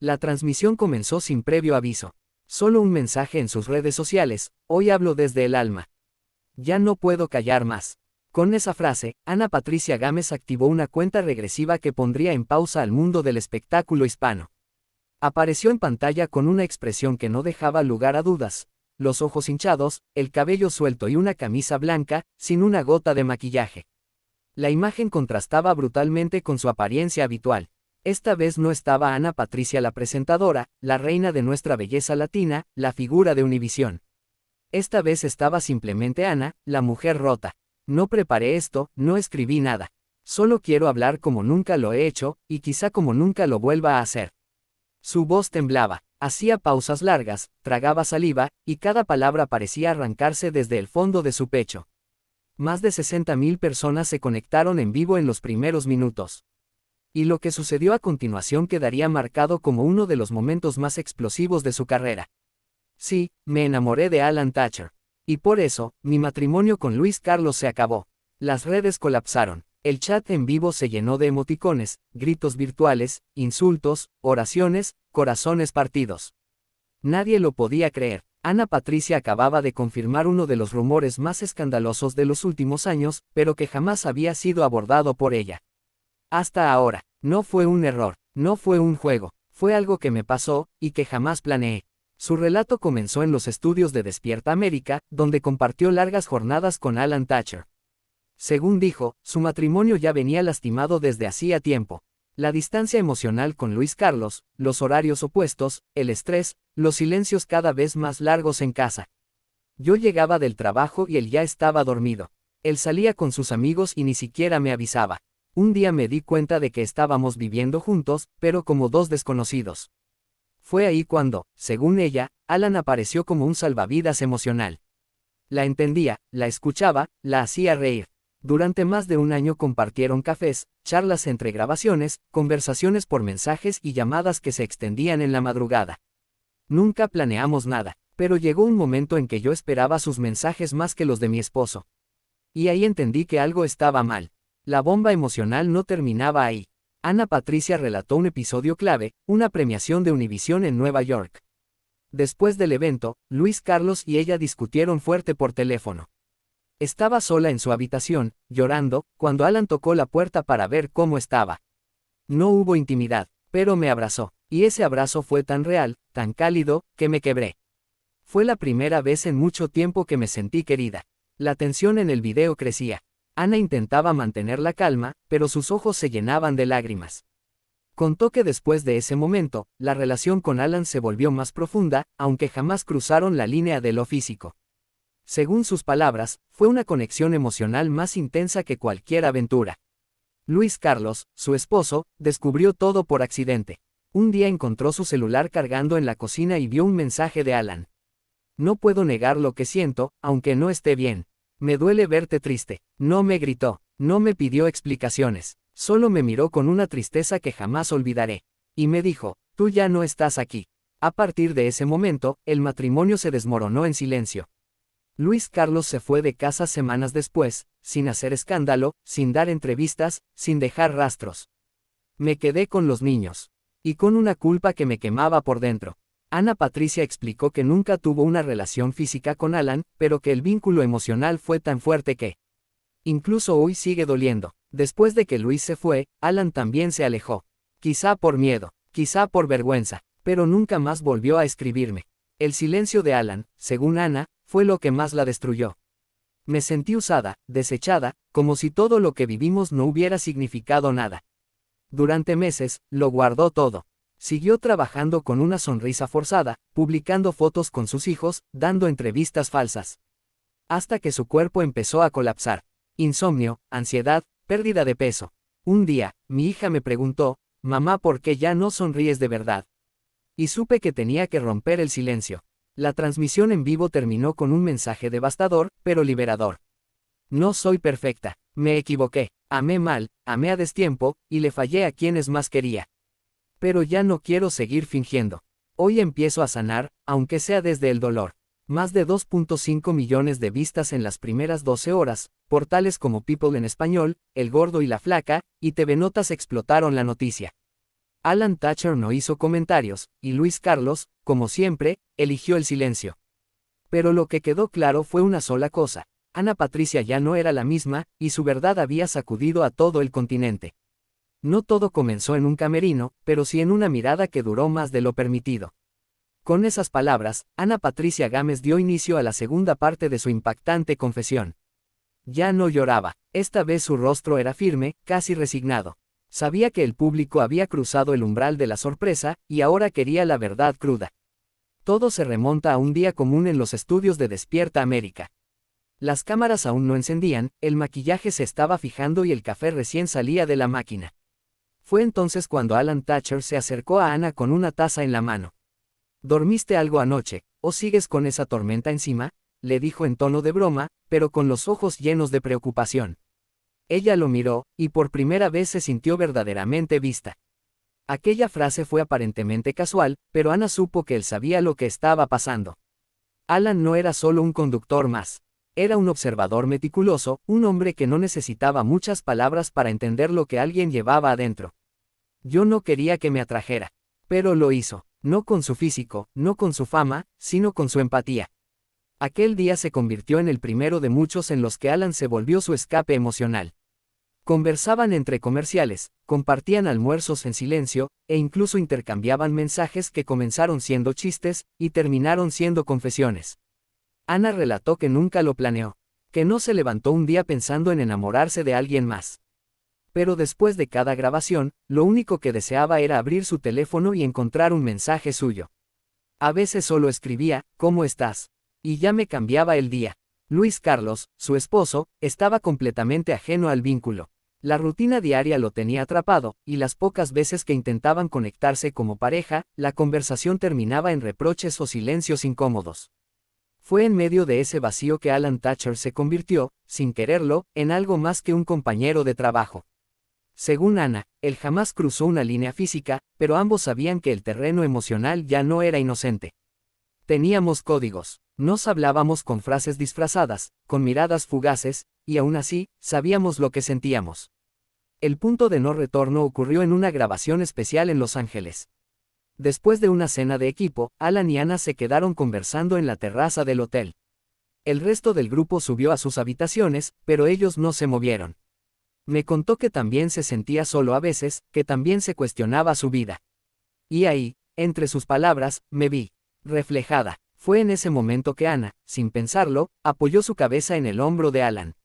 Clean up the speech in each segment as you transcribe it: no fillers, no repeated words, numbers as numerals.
La transmisión comenzó sin previo aviso. Solo un mensaje en sus redes sociales: hoy hablo desde el alma. Ya no puedo callar más. Con esa frase, Ana Patricia Gámez activó una cuenta regresiva que pondría en pausa al mundo del espectáculo hispano. Apareció en pantalla con una expresión que no dejaba lugar a dudas: los ojos hinchados, el cabello suelto y una camisa blanca, sin una gota de maquillaje. La imagen contrastaba brutalmente con su apariencia habitual. Esta vez no estaba Ana Patricia la presentadora, la reina de nuestra belleza latina, la figura de Univisión. Esta vez estaba simplemente Ana, la mujer rota. No preparé esto, no escribí nada. Solo quiero hablar como nunca lo he hecho, y quizá como nunca lo vuelva a hacer. Su voz temblaba, hacía pausas largas, tragaba saliva, y cada palabra parecía arrancarse desde el fondo de su pecho. Más de 60.000 personas se conectaron en vivo en los primeros minutos. Y lo que sucedió a continuación quedaría marcado como uno de los momentos más explosivos de su carrera. Sí, me enamoré de Alan Thatcher. Y por eso, mi matrimonio con Luis Carlos se acabó. Las redes colapsaron. El chat en vivo se llenó de emoticones, gritos virtuales, insultos, oraciones, corazones partidos. Nadie lo podía creer. Ana Patricia acababa de confirmar uno de los rumores más escandalosos de los últimos años, pero que jamás había sido abordado por ella. Hasta ahora, no fue un error, no fue un juego, fue algo que me pasó, y que jamás planeé. Su relato comenzó en los estudios de Despierta América, donde compartió largas jornadas con Alan Thatcher. Según dijo, su matrimonio ya venía lastimado desde hacía tiempo. La distancia emocional con Luis Carlos, los horarios opuestos, el estrés, los silencios cada vez más largos en casa. Yo llegaba del trabajo y él ya estaba dormido. Él salía con sus amigos y ni siquiera me avisaba. Un día me di cuenta de que estábamos viviendo juntos, pero como dos desconocidos. Fue ahí cuando, según ella, Alan apareció como un salvavidas emocional. La entendía, la escuchaba, la hacía reír. Durante más de un año compartieron cafés, charlas entre grabaciones, conversaciones por mensajes y llamadas que se extendían en la madrugada. Nunca planeamos nada, pero llegó un momento en que yo esperaba sus mensajes más que los de mi esposo. Y ahí entendí que algo estaba mal. La bomba emocional no terminaba ahí. Ana Patricia relató un episodio clave, una premiación de Univisión en Nueva York. Después del evento, Luis Carlos y ella discutieron fuerte por teléfono. Estaba sola en su habitación, llorando, cuando Alan tocó la puerta para ver cómo estaba. No hubo intimidad, pero me abrazó, y ese abrazo fue tan real, tan cálido, que me quebré. Fue la primera vez en mucho tiempo que me sentí querida. La tensión en el video crecía. Ana intentaba mantener la calma, pero sus ojos se llenaban de lágrimas. Contó que después de ese momento, la relación con Alan se volvió más profunda, aunque jamás cruzaron la línea de lo físico. Según sus palabras, fue una conexión emocional más intensa que cualquier aventura. Luis Carlos, su esposo, descubrió todo por accidente. Un día encontró su celular cargando en la cocina y vio un mensaje de Alan. No puedo negar lo que siento, aunque no esté bien. Me duele verte triste. No me gritó, no me pidió explicaciones, solo me miró con una tristeza que jamás olvidaré. Y me dijo, tú ya no estás aquí. A partir de ese momento, el matrimonio se desmoronó en silencio. Luis Carlos se fue de casa semanas después, sin hacer escándalo, sin dar entrevistas, sin dejar rastros. Me quedé con los niños. Y con una culpa que me quemaba por dentro. Ana Patricia explicó que nunca tuvo una relación física con Alan, pero que el vínculo emocional fue tan fuerte que, incluso hoy sigue doliendo. Después de que Luis se fue, Alan también se alejó. Quizá por miedo, quizá por vergüenza, pero nunca más volvió a escribirme. El silencio de Alan, según Ana, fue lo que más la destruyó. Me sentí usada, desechada, como si todo lo que vivimos no hubiera significado nada. Durante meses, lo guardó todo. Siguió trabajando con una sonrisa forzada, publicando fotos con sus hijos, dando entrevistas falsas. Hasta que su cuerpo empezó a colapsar. Insomnio, ansiedad, pérdida de peso. Un día, mi hija me preguntó, mamá, ¿por qué ya no sonríes de verdad? Y supe que tenía que romper el silencio. La transmisión en vivo terminó con un mensaje devastador, pero liberador. No soy perfecta, me equivoqué, amé mal, amé a destiempo, y le fallé a quienes más quería. Pero ya no quiero seguir fingiendo. Hoy empiezo a sanar, aunque sea desde el dolor. Más de 2.5 millones de vistas en las primeras 12 horas, portales como People en Español, El Gordo y la Flaca, y TV Notas explotaron la noticia. Alan Thatcher no hizo comentarios, y Luis Carlos, como siempre, eligió el silencio. Pero lo que quedó claro fue una sola cosa: Ana Patricia ya no era la misma, y su verdad había sacudido a todo el continente. No todo comenzó en un camerino, pero sí en una mirada que duró más de lo permitido. Con esas palabras, Ana Patricia Gámez dio inicio a la segunda parte de su impactante confesión. Ya no lloraba, esta vez su rostro era firme, casi resignado. Sabía que el público había cruzado el umbral de la sorpresa, y ahora quería la verdad cruda. Todo se remonta a un día común en los estudios de Despierta América. Las cámaras aún no encendían, el maquillaje se estaba fijando y el café recién salía de la máquina. Fue entonces cuando Alan Thatcher se acercó a Ana con una taza en la mano. ¿Dormiste algo anoche, o sigues con esa tormenta encima?, le dijo en tono de broma, pero con los ojos llenos de preocupación. Ella lo miró, y por primera vez se sintió verdaderamente vista. Aquella frase fue aparentemente casual, pero Ana supo que él sabía lo que estaba pasando. Alan no era solo un conductor más. Era un observador meticuloso, un hombre que no necesitaba muchas palabras para entender lo que alguien llevaba adentro. Yo no quería que me atrajera. Pero lo hizo, no con su físico, no con su fama, sino con su empatía. Aquel día se convirtió en el primero de muchos en los que Alan se volvió su escape emocional. Conversaban entre comerciales, compartían almuerzos en silencio, e incluso intercambiaban mensajes que comenzaron siendo chistes, y terminaron siendo confesiones. Ana relató que nunca lo planeó, que no se levantó un día pensando en enamorarse de alguien más. Pero después de cada grabación, lo único que deseaba era abrir su teléfono y encontrar un mensaje suyo. A veces solo escribía, ¿cómo estás?, y ya me cambiaba el día. Luis Carlos, su esposo, estaba completamente ajeno al vínculo. La rutina diaria lo tenía atrapado, y las pocas veces que intentaban conectarse como pareja, la conversación terminaba en reproches o silencios incómodos. Fue en medio de ese vacío que Alan Thatcher se convirtió, sin quererlo, en algo más que un compañero de trabajo. Según Ana, él jamás cruzó una línea física, pero ambos sabían que el terreno emocional ya no era inocente. Teníamos códigos. Nos hablábamos con frases disfrazadas, con miradas fugaces, y aún así, sabíamos lo que sentíamos. El punto de no retorno ocurrió en una grabación especial en Los Ángeles. Después de una cena de equipo, Alan y Ana se quedaron conversando en la terraza del hotel. El resto del grupo subió a sus habitaciones, pero ellos no se movieron. Me contó que también se sentía solo a veces, que también se cuestionaba su vida. Y ahí, entre sus palabras, me vi reflejada. Fue en ese momento que Ana, sin pensarlo, apoyó su cabeza en el hombro de Alan.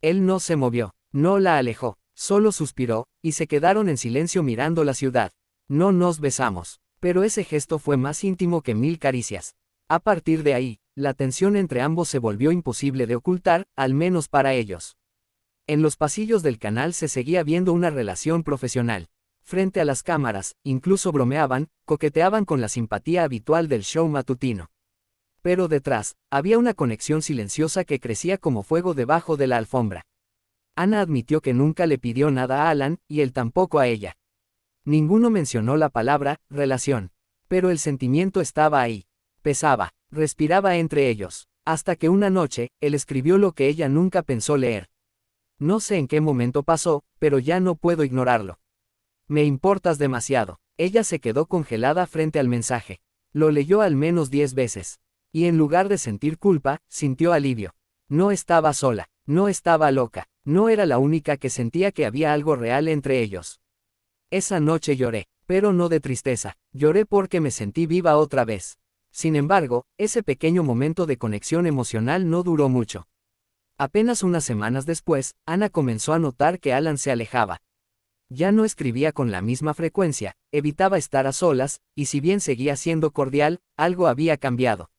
Él no se movió, no la alejó, solo suspiró, y se quedaron en silencio mirando la ciudad. No nos besamos, pero ese gesto fue más íntimo que 1000 caricias. A partir de ahí, la tensión entre ambos se volvió imposible de ocultar, al menos para ellos. En los pasillos del canal se seguía viendo una relación profesional. Frente a las cámaras, incluso bromeaban, coqueteaban con la simpatía habitual del show matutino. Pero detrás, había una conexión silenciosa que crecía como fuego debajo de la alfombra. Ana admitió que nunca le pidió nada a Alan, y él tampoco a ella. Ninguno mencionó la palabra relación. Pero el sentimiento estaba ahí. Pesaba, respiraba entre ellos. Hasta que una noche, él escribió lo que ella nunca pensó leer. No sé en qué momento pasó, pero ya no puedo ignorarlo. Me importas demasiado. Ella se quedó congelada frente al mensaje. Lo leyó al menos 10 veces. Y en lugar de sentir culpa, sintió alivio. No estaba sola, no estaba loca, no era la única que sentía que había algo real entre ellos. Esa noche lloré, pero no de tristeza, lloré porque me sentí viva otra vez. Sin embargo, ese pequeño momento de conexión emocional no duró mucho. Apenas unas semanas después, Ana comenzó a notar que Alan se alejaba. Ya no escribía con la misma frecuencia, evitaba estar a solas, y si bien seguía siendo cordial, algo había cambiado.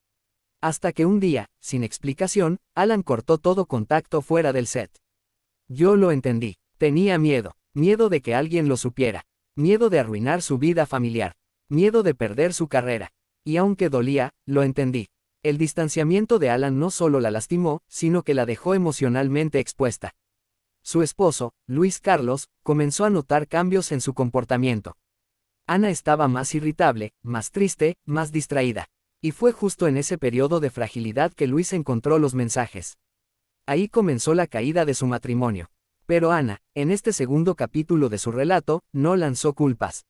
Hasta que un día, sin explicación, Alan cortó todo contacto fuera del set. Yo lo entendí. Tenía miedo. Miedo de que alguien lo supiera. Miedo de arruinar su vida familiar. Miedo de perder su carrera. Y aunque dolía, lo entendí. El distanciamiento de Alan no solo la lastimó, sino que la dejó emocionalmente expuesta. Su esposo, Luis Carlos, comenzó a notar cambios en su comportamiento. Ana estaba más irritable, más triste, más distraída. Y fue justo en ese periodo de fragilidad que Luis encontró los mensajes. Ahí comenzó la caída de su matrimonio. Pero Ana, en este segundo capítulo de su relato, no lanzó culpas.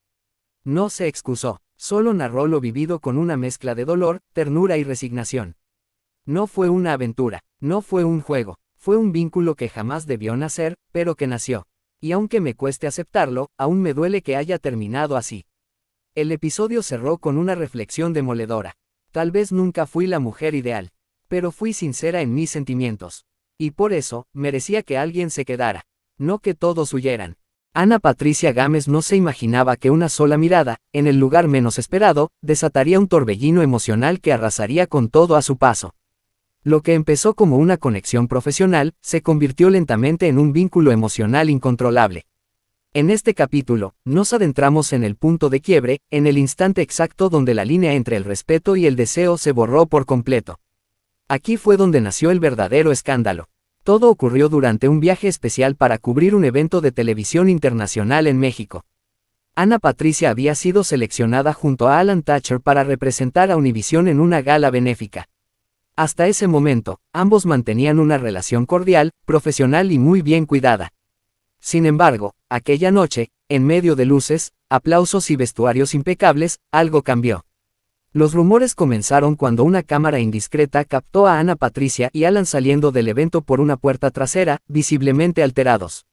No se excusó, solo narró lo vivido con una mezcla de dolor, ternura y resignación. No fue una aventura, no fue un juego, fue un vínculo que jamás debió nacer, pero que nació. Y aunque me cueste aceptarlo, aún me duele que haya terminado así. El episodio cerró con una reflexión demoledora. Tal vez nunca fui la mujer ideal, pero fui sincera en mis sentimientos. Y por eso, merecía que alguien se quedara. No que todos huyeran. Ana Patricia Gámez no se imaginaba que una sola mirada, en el lugar menos esperado, desataría un torbellino emocional que arrasaría con todo a su paso. Lo que empezó como una conexión profesional, se convirtió lentamente en un vínculo emocional incontrolable. En este capítulo, nos adentramos en el punto de quiebre, en el instante exacto donde la línea entre el respeto y el deseo se borró por completo. Aquí fue donde nació el verdadero escándalo. Todo ocurrió durante un viaje especial para cubrir un evento de televisión internacional en México. Ana Patricia había sido seleccionada junto a Alan Thatcher para representar a Univisión en una gala benéfica. Hasta ese momento, ambos mantenían una relación cordial, profesional y muy bien cuidada. Sin embargo, aquella noche, en medio de luces, aplausos y vestuarios impecables, algo cambió. Los rumores comenzaron cuando una cámara indiscreta captó a Ana Patricia y Alan saliendo del evento por una puerta trasera, visiblemente alterados.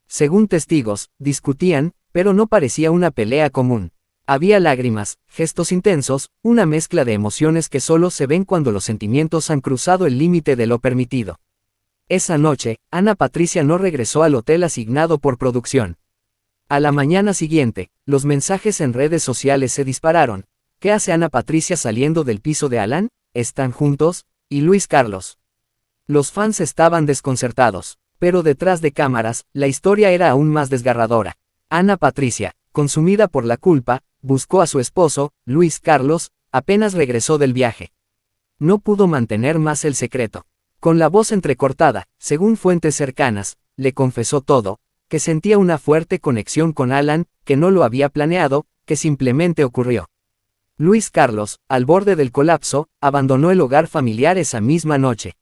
Según testigos, discutían, pero no parecía una pelea común. Había lágrimas, gestos intensos, una mezcla de emociones que solo se ven cuando los sentimientos han cruzado el límite de lo permitido. Esa noche, Ana Patricia no regresó al hotel asignado por producción. A la mañana siguiente, los mensajes en redes sociales se dispararon. ¿Qué hace Ana Patricia saliendo del piso de Alan? ¿Están juntos? ¿Y Luis Carlos? Los fans estaban desconcertados, pero detrás de cámaras, la historia era aún más desgarradora. Ana Patricia, consumida por la culpa, buscó a su esposo, Luis Carlos, apenas regresó del viaje. No pudo mantener más el secreto. Con la voz entrecortada, según fuentes cercanas, le confesó todo, que sentía una fuerte conexión con Alan, que no lo había planeado, que simplemente ocurrió. Luis Carlos, al borde del colapso, abandonó el hogar familiar esa misma noche.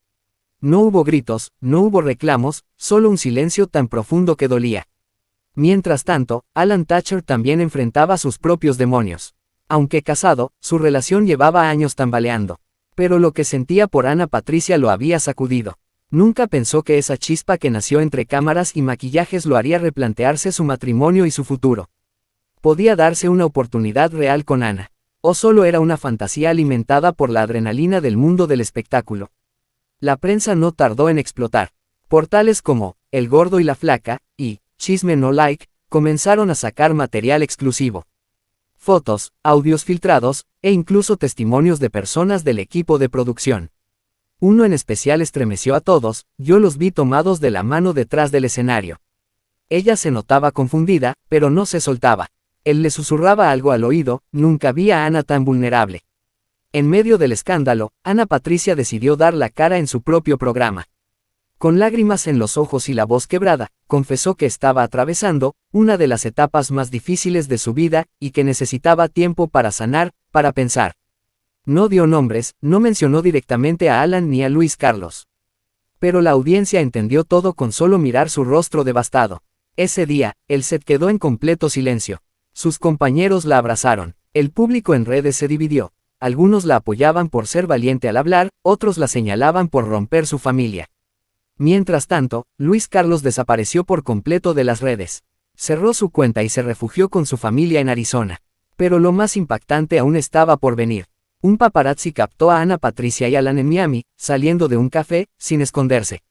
No hubo gritos, no hubo reclamos, solo un silencio tan profundo que dolía. Mientras tanto, Alan Thatcher también enfrentaba sus propios demonios. Aunque casado, su relación llevaba años tambaleando. Pero lo que sentía por Ana Patricia lo había sacudido. Nunca pensó que esa chispa que nació entre cámaras y maquillajes lo haría replantearse su matrimonio y su futuro. ¿Podía darse una oportunidad real con Ana? ¿O solo era una fantasía alimentada por la adrenalina del mundo del espectáculo? La prensa no tardó en explotar. Portales como El Gordo y la Flaca y Chisme No Like comenzaron a sacar material exclusivo. Fotos, audios filtrados, e incluso testimonios de personas del equipo de producción. Uno en especial estremeció a todos, yo los vi tomados de la mano detrás del escenario. Ella se notaba confundida, pero no se soltaba. Él le susurraba algo al oído, nunca vi a Ana tan vulnerable. En medio del escándalo, Ana Patricia decidió dar la cara en su propio programa. Con lágrimas en los ojos y la voz quebrada, confesó que estaba atravesando una de las etapas más difíciles de su vida y que necesitaba tiempo para sanar, para pensar. No dio nombres, no mencionó directamente a Alan ni a Luis Carlos. Pero la audiencia entendió todo con solo mirar su rostro devastado. Ese día, el set quedó en completo silencio. Sus compañeros la abrazaron. El público en redes se dividió. Algunos la apoyaban por ser valiente al hablar, otros la señalaban por romper su familia. Mientras tanto, Luis Carlos desapareció por completo de las redes. Cerró su cuenta y se refugió con su familia en Arizona. Pero lo más impactante aún estaba por venir. Un paparazzi captó a Ana Patricia y Alan en Miami, saliendo de un café, sin esconderse.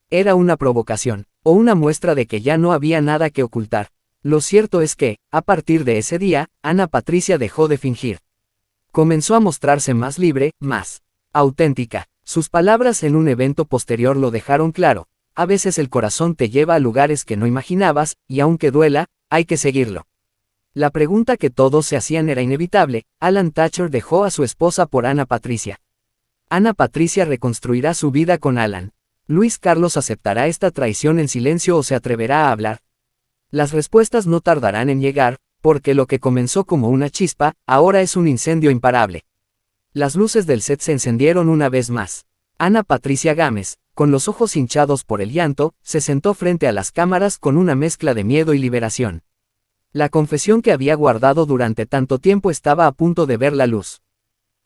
Era una provocación, o una muestra de que ya no había nada que ocultar. Lo cierto es que, a partir de ese día, Ana Patricia dejó de fingir. Comenzó a mostrarse más libre, más auténtica. Sus palabras en un evento posterior lo dejaron claro. A veces el corazón te lleva a lugares que no imaginabas, y aunque duela, hay que seguirlo. La pregunta que todos se hacían era inevitable. Alan Thatcher dejó a su esposa por Ana Patricia. Ana Patricia reconstruirá su vida con Alan. Luis Carlos aceptará esta traición en silencio o se atreverá a hablar. Las respuestas no tardarán en llegar, porque lo que comenzó como una chispa, ahora es un incendio imparable. Las luces del set se encendieron una vez más. Ana Patricia Gámez, con los ojos hinchados por el llanto, se sentó frente a las cámaras con una mezcla de miedo y liberación. La confesión que había guardado durante tanto tiempo estaba a punto de ver la luz.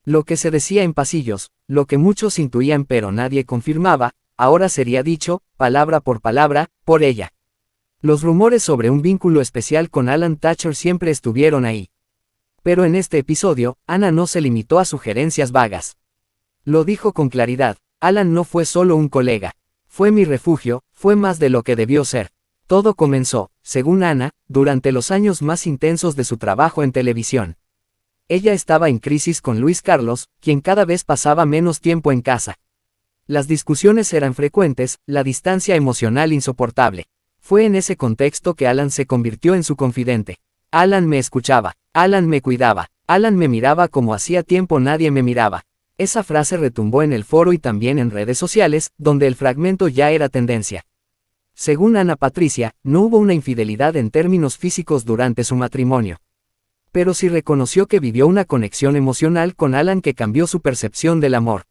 Lo que se decía en pasillos, lo que muchos intuían pero nadie confirmaba, ahora sería dicho, palabra, por ella. Los rumores sobre un vínculo especial con Alan Thatcher siempre estuvieron ahí. Pero en este episodio, Anna no se limitó a sugerencias vagas. Lo dijo con claridad, Alan no fue solo un colega. Fue mi refugio, fue más de lo que debió ser. Todo comenzó, según Anna, durante los años más intensos de su trabajo en televisión. Ella estaba en crisis con Luis Carlos, quien cada vez pasaba menos tiempo en casa. Las discusiones eran frecuentes, la distancia emocional insoportable. Fue en ese contexto que Alan se convirtió en su confidente. Alan me escuchaba, Alan me cuidaba, Alan me miraba como hacía tiempo nadie me miraba. Esa frase retumbó en el foro y también en redes sociales, donde el fragmento ya era tendencia. Según Ana Patricia, no hubo una infidelidad en términos físicos durante su matrimonio. Pero sí reconoció que vivió una conexión emocional con Alan que cambió su percepción del amor.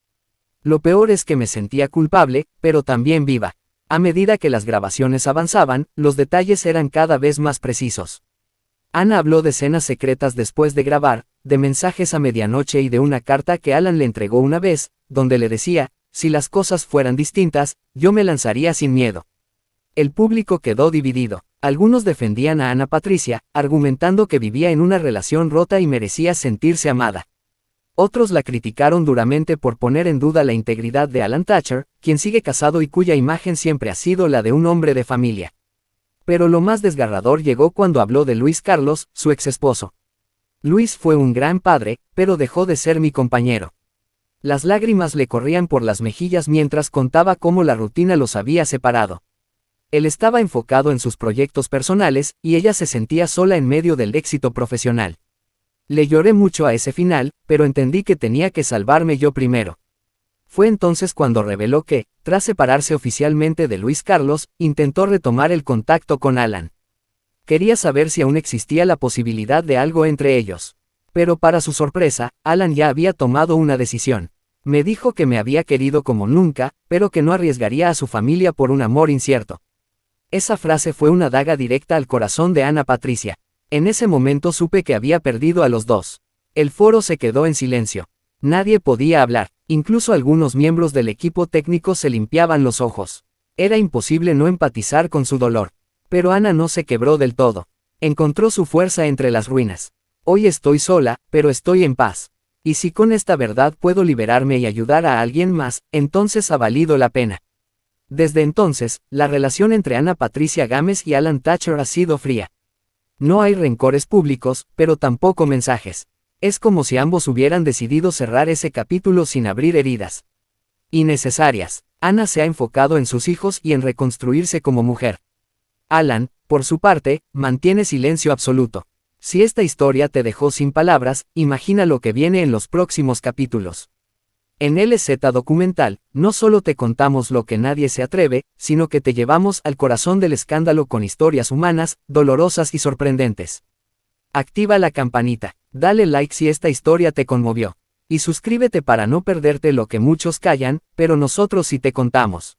Lo peor es que me sentía culpable, pero también viva. A medida que las grabaciones avanzaban, los detalles eran cada vez más precisos. Ana habló de escenas secretas después de grabar, de mensajes a medianoche y de una carta que Alan le entregó una vez, donde le decía, si las cosas fueran distintas, yo me lanzaría sin miedo. El público quedó dividido. Algunos defendían a Ana Patricia, argumentando que vivía en una relación rota y merecía sentirse amada. Otros la criticaron duramente por poner en duda la integridad de Alan Thatcher, quien sigue casado y cuya imagen siempre ha sido la de un hombre de familia. Pero lo más desgarrador llegó cuando habló de Luis Carlos, su exesposo. Luis fue un gran padre, pero dejó de ser mi compañero. Las lágrimas le corrían por las mejillas mientras contaba cómo la rutina los había separado. Él estaba enfocado en sus proyectos personales, y ella se sentía sola en medio del éxito profesional. Le lloré mucho a ese final, pero entendí que tenía que salvarme yo primero. Fue entonces cuando reveló que, tras separarse oficialmente de Luis Carlos, intentó retomar el contacto con Alan. Quería saber si aún existía la posibilidad de algo entre ellos. Pero para su sorpresa, Alan ya había tomado una decisión. Me dijo que me había querido como nunca, pero que no arriesgaría a su familia por un amor incierto. Esa frase fue una daga directa al corazón de Ana Patricia. En ese momento supe que había perdido a los dos. El foro se quedó en silencio. Nadie podía hablar, incluso algunos miembros del equipo técnico se limpiaban los ojos. Era imposible no empatizar con su dolor. Pero Ana no se quebró del todo. Encontró su fuerza entre las ruinas. Hoy estoy sola, pero estoy en paz. Y si con esta verdad puedo liberarme y ayudar a alguien más, entonces ha valido la pena. Desde entonces, la relación entre Ana Patricia Gámez y Alan Thatcher ha sido fría. No hay rencores públicos, pero tampoco mensajes. Es como si ambos hubieran decidido cerrar ese capítulo sin abrir heridas innecesarias. Ana se ha enfocado en sus hijos y en reconstruirse como mujer. Alan, por su parte, mantiene silencio absoluto. Si esta historia te dejó sin palabras, imagina lo que viene en los próximos capítulos. En LZ Documental, no solo te contamos lo que nadie se atreve, sino que te llevamos al corazón del escándalo con historias humanas, dolorosas y sorprendentes. Activa la campanita, dale like si esta historia te conmovió. Y suscríbete para no perderte lo que muchos callan, pero nosotros sí te contamos.